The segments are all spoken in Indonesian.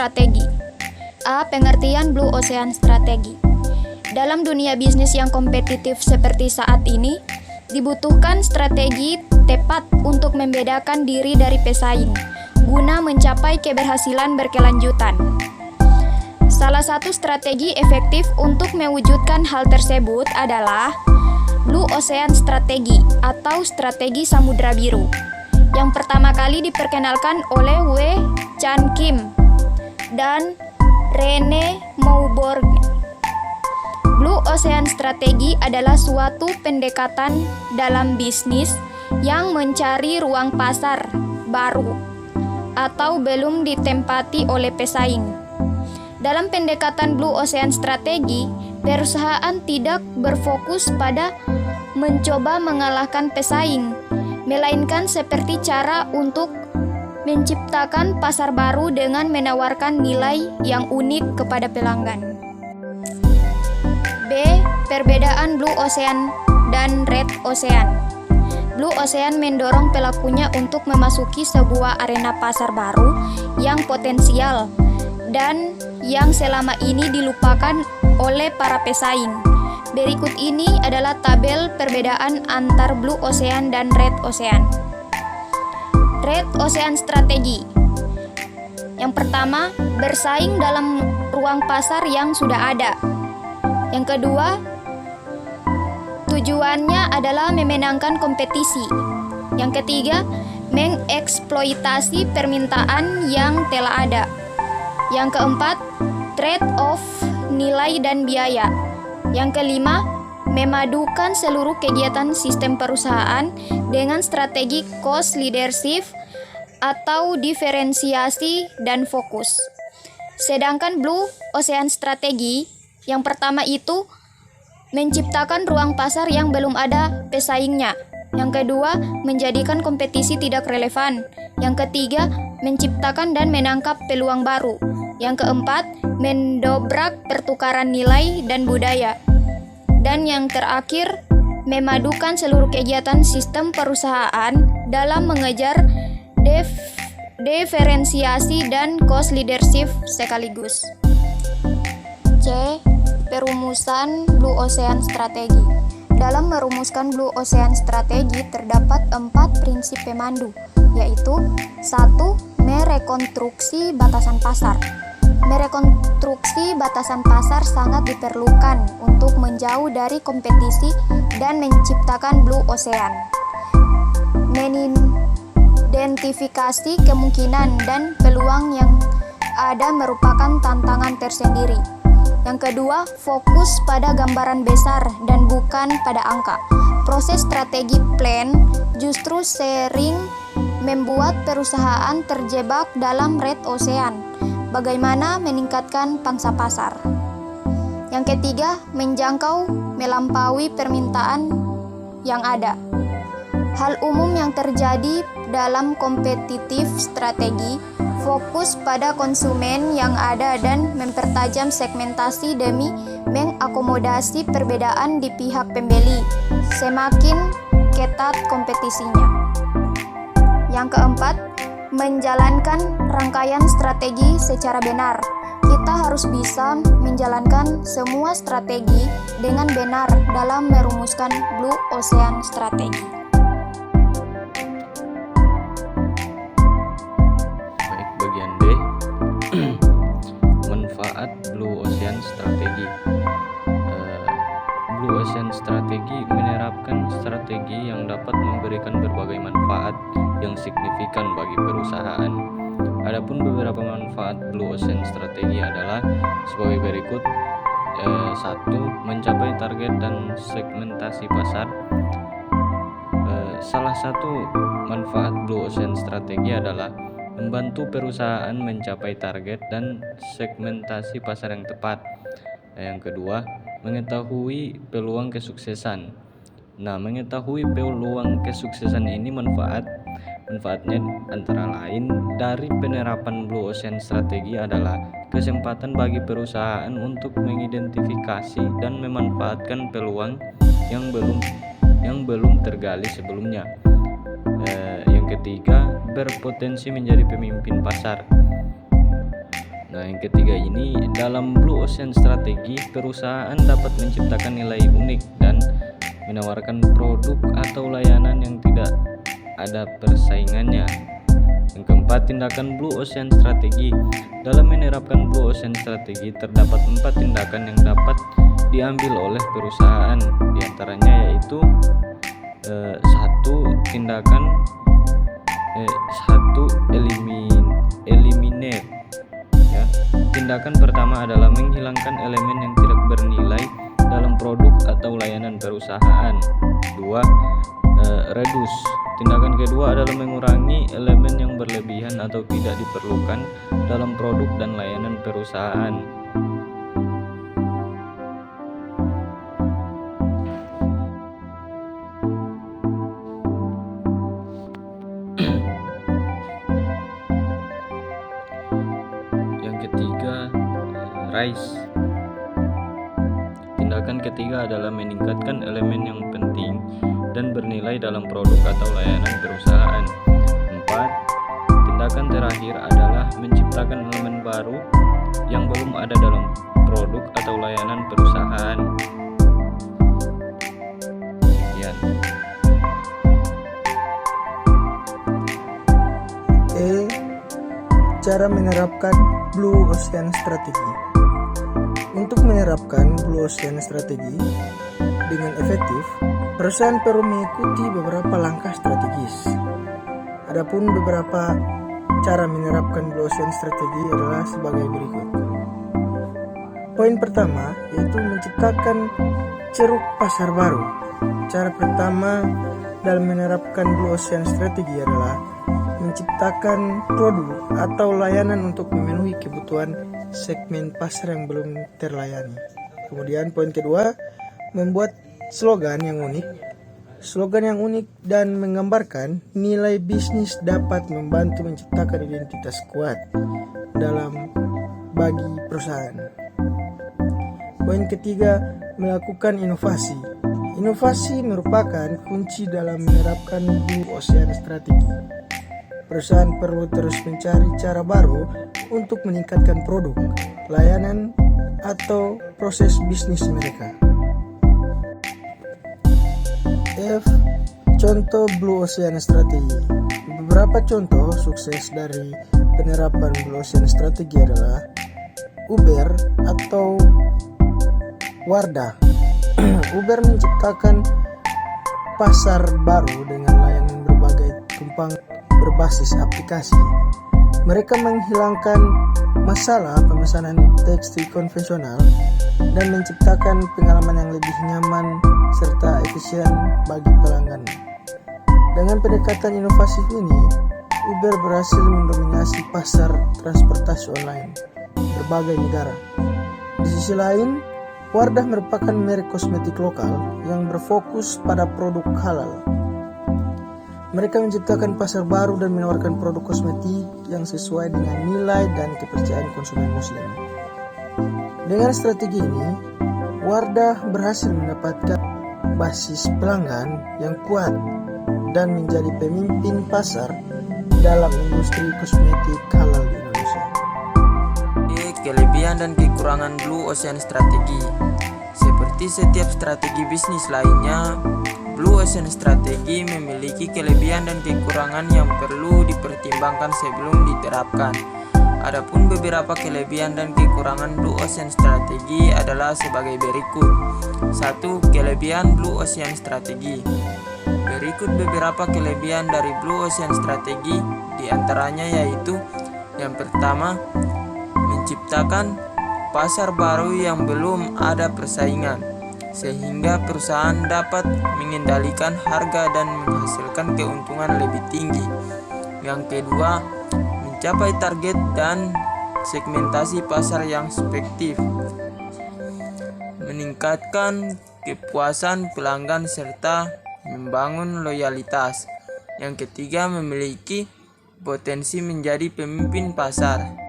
strategi. A. Pengertian Blue Ocean Strategi. Dalam dunia bisnis yang kompetitif seperti saat ini, dibutuhkan strategi tepat untuk membedakan diri dari pesaing, guna mencapai keberhasilan berkelanjutan. Salah satu strategi efektif untuk mewujudkan hal tersebut adalah Blue Ocean Strategi atau strategi Samudra Biru, yang pertama kali diperkenalkan oleh Wei Chan Kim dan Rene Mauborgne. Blue Ocean Strategi adalah suatu pendekatan dalam bisnis yang mencari ruang pasar baru atau belum ditempati oleh pesaing. Dalam pendekatan Blue Ocean Strategi, perusahaan tidak berfokus pada mencoba mengalahkan pesaing, melainkan seperti cara untuk menciptakan pasar baru dengan menawarkan nilai yang unik kepada pelanggan. B. Perbedaan Blue Ocean dan Red Ocean. Blue Ocean mendorong pelakunya untuk memasuki sebuah arena pasar baru yang potensial dan yang selama ini dilupakan oleh para pesaing. Berikut ini adalah tabel perbedaan antar Blue Ocean dan Red Ocean. Red Ocean Strategi. Yang pertama, bersaing dalam ruang pasar yang sudah ada. Yang kedua, tujuannya adalah memenangkan kompetisi. Yang ketiga, mengeksploitasi permintaan yang telah ada. Yang keempat, trade-off nilai dan biaya. Yang kelima, memadukan seluruh kegiatan sistem perusahaan dengan strategi cost leadership atau diferensiasi dan fokus. Sedangkan Blue Ocean Strategi yang pertama itu menciptakan ruang pasar yang belum ada pesaingnya. Yang kedua, menjadikan kompetisi tidak relevan. Yang ketiga, menciptakan dan menangkap peluang baru. Yang keempat, mendobrak pertukaran nilai dan budaya. Dan yang terakhir, memadukan seluruh kegiatan sistem perusahaan dalam mengejar diferensiasi dan cost leadership sekaligus. C. Perumusan Blue Ocean Strategi. Dalam merumuskan Blue Ocean Strategi terdapat 4 prinsip pemandu, yaitu 1. Merekonstruksi batasan pasar. Merekonstruksi batasan pasar sangat diperlukan untuk menjauh dari kompetisi dan menciptakan Blue Ocean. Mengidentifikasi kemungkinan dan peluang yang ada merupakan tantangan tersendiri. Yang kedua, fokus pada gambaran besar dan bukan pada angka. Proses strategi plan justru sering membuat perusahaan terjebak dalam Red Ocean. Bagaimana meningkatkan pangsa pasar? Yang ketiga, menjangkau melampaui permintaan yang ada. Hal umum yang terjadi dalam kompetitif strategi, fokus pada konsumen yang ada dan mempertajam segmentasi demi mengakomodasi perbedaan di pihak pembeli, semakin ketat kompetisinya. Yang keempat, menjalankan rangkaian strategi secara benar. Kita harus bisa menjalankan semua strategi dengan benar dalam merumuskan Blue Ocean Strategi. Manfaat Blue Ocean Strategi. Blue Ocean Strategi menerapkan strategi yang dapat memberikan berbagai manfaat yang signifikan bagi perusahaan. Adapun beberapa manfaat Blue Ocean Strategi adalah sebagai berikut. 1. Mencapai target dan segmentasi pasar. Salah satu manfaat Blue Ocean Strategi adalah membantu perusahaan mencapai target dan segmentasi pasar yang tepat. Yang kedua, mengetahui peluang kesuksesan. Mengetahui peluang kesuksesan ini manfaatnya antara lain dari penerapan Blue Ocean Strategi adalah kesempatan bagi perusahaan untuk mengidentifikasi dan memanfaatkan peluang yang belum tergali sebelumnya. Yang ketiga, berpotensi menjadi pemimpin pasar. Nah, yang ketiga ini, dalam Blue Ocean Strategi, perusahaan dapat menciptakan nilai unik dan menawarkan produk atau layanan yang tidak ada persaingannya. Yang keempat, tindakan Blue Ocean Strategi. Dalam menerapkan Blue Ocean Strategi, terdapat 4 tindakan yang dapat diambil oleh perusahaan. Di antaranya yaitu eliminate. Ya. Tindakan pertama adalah menghilangkan elemen yang tidak bernilai dalam produk atau layanan perusahaan. 2. Reduce. Tindakan kedua adalah mengurangi elemen yang berlebihan atau tidak diperlukan dalam produk dan layanan perusahaan. Yang ketiga, rise. Tindakan ketiga adalah meningkatkan elemen yang penting dan bernilai dalam produk atau layanan perusahaan. 4. Tindakan terakhir adalah menciptakan elemen baru yang belum ada dalam produk atau layanan perusahaan. Sekian. Cara menerapkan Blue Ocean Strategi. Untuk menerapkan Blue Ocean Strategi dengan efektif, perusahaan perlu mengikuti beberapa langkah strategis. Adapun beberapa cara menerapkan Blue Ocean Strategi adalah sebagai berikut. Poin pertama yaitu menciptakan ceruk pasar baru. Cara pertama dalam menerapkan Blue Ocean Strategi adalah menciptakan produk atau layanan untuk memenuhi kebutuhan segmen pasar yang belum terlayani. Kemudian poin kedua, membuat slogan yang unik. Slogan yang unik dan menggambarkan nilai bisnis dapat membantu menciptakan identitas kuat dalam bagi perusahaan. Poin ketiga, melakukan inovasi. Inovasi merupakan kunci dalam menerapkan Blue Ocean Strategi. Perusahaan perlu terus mencari cara baru untuk meningkatkan produk, layanan, atau proses bisnis mereka. F. Contoh Blue Ocean Strategi. Beberapa contoh sukses dari penerapan Blue Ocean Strategi adalah Uber atau Wardah. Uber menciptakan pasar baru dengan layanan berbagai tumpang berbasis aplikasi. Mereka menghilangkan masalah pemesanan taksi konvensional dan menciptakan pengalaman yang lebih nyaman serta efisien bagi pelanggan. Dengan pendekatan inovasi ini, Uber berhasil mendominasi pasar transportasi online berbagai negara. Di sisi lain, Wardah merupakan merek kosmetik lokal yang berfokus pada produk halal. Mereka menciptakan pasar baru dan menawarkan produk kosmetik yang sesuai dengan nilai dan kepercayaan konsumen muslim. Dengan strategi ini, Wardah berhasil mendapatkan basis pelanggan yang kuat dan menjadi pemimpin pasar dalam industri kosmetik halal di Indonesia. Kelebihan dan kekurangan Blue Ocean Strategi. Seperti setiap strategi bisnis lainnya, Blue Ocean Strategi memiliki kelebihan dan kekurangan yang perlu dipertimbangkan sebelum diterapkan. Adapun beberapa kelebihan dan kekurangan Blue Ocean Strategi adalah sebagai berikut. 1. Kelebihan Blue Ocean Strategi. Berikut beberapa kelebihan dari Blue Ocean Strategi, di antaranya yaitu: yang pertama, menciptakan pasar baru yang belum ada persaingan, sehingga perusahaan dapat mengendalikan harga dan menghasilkan keuntungan lebih tinggi. Yang kedua, mencapai target dan segmentasi pasar yang efektif, meningkatkan kepuasan pelanggan serta membangun loyalitas. Yang ketiga, memiliki potensi menjadi pemimpin pasar.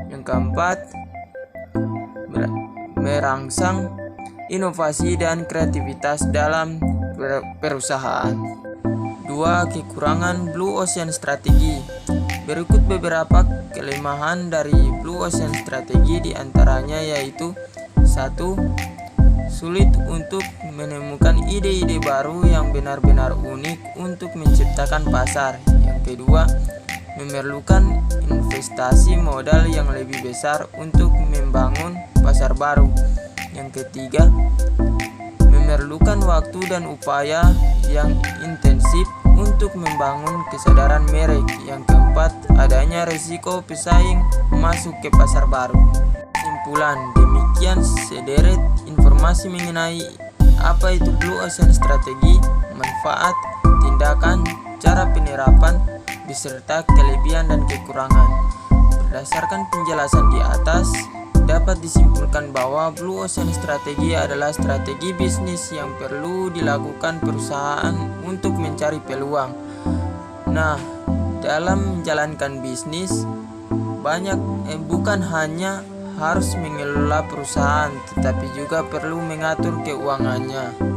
Yang keempat, merangsang inovasi dan kreativitas dalam perusahaan. 2. Kekurangan Blue Ocean Strategi. Berikut beberapa kelemahan dari Blue Ocean Strategy, diantaranya yaitu: 1. Sulit untuk menemukan ide-ide baru yang benar-benar unik untuk menciptakan pasar. Yang kedua, memerlukan investasi modal yang lebih besar untuk membangun pasar baru. Yang ketiga, memerlukan waktu dan upaya yang intensif untuk membangun kesadaran merek. Yang keempat, adanya risiko pesaing masuk ke pasar baru. Kesimpulan, demikian sederet informasi mengenai apa itu Blue Ocean Strategy, manfaat, tindakan, cara penerapan, beserta kelebihan dan kekurangan. Berdasarkan penjelasan di atas, dapat disimpulkan bahwa Blue Ocean Strategy adalah strategi bisnis yang perlu dilakukan perusahaan untuk mencari peluang. Nah, dalam menjalankan bisnis, bukan hanya harus mengelola perusahaan, tetapi juga perlu mengatur keuangannya.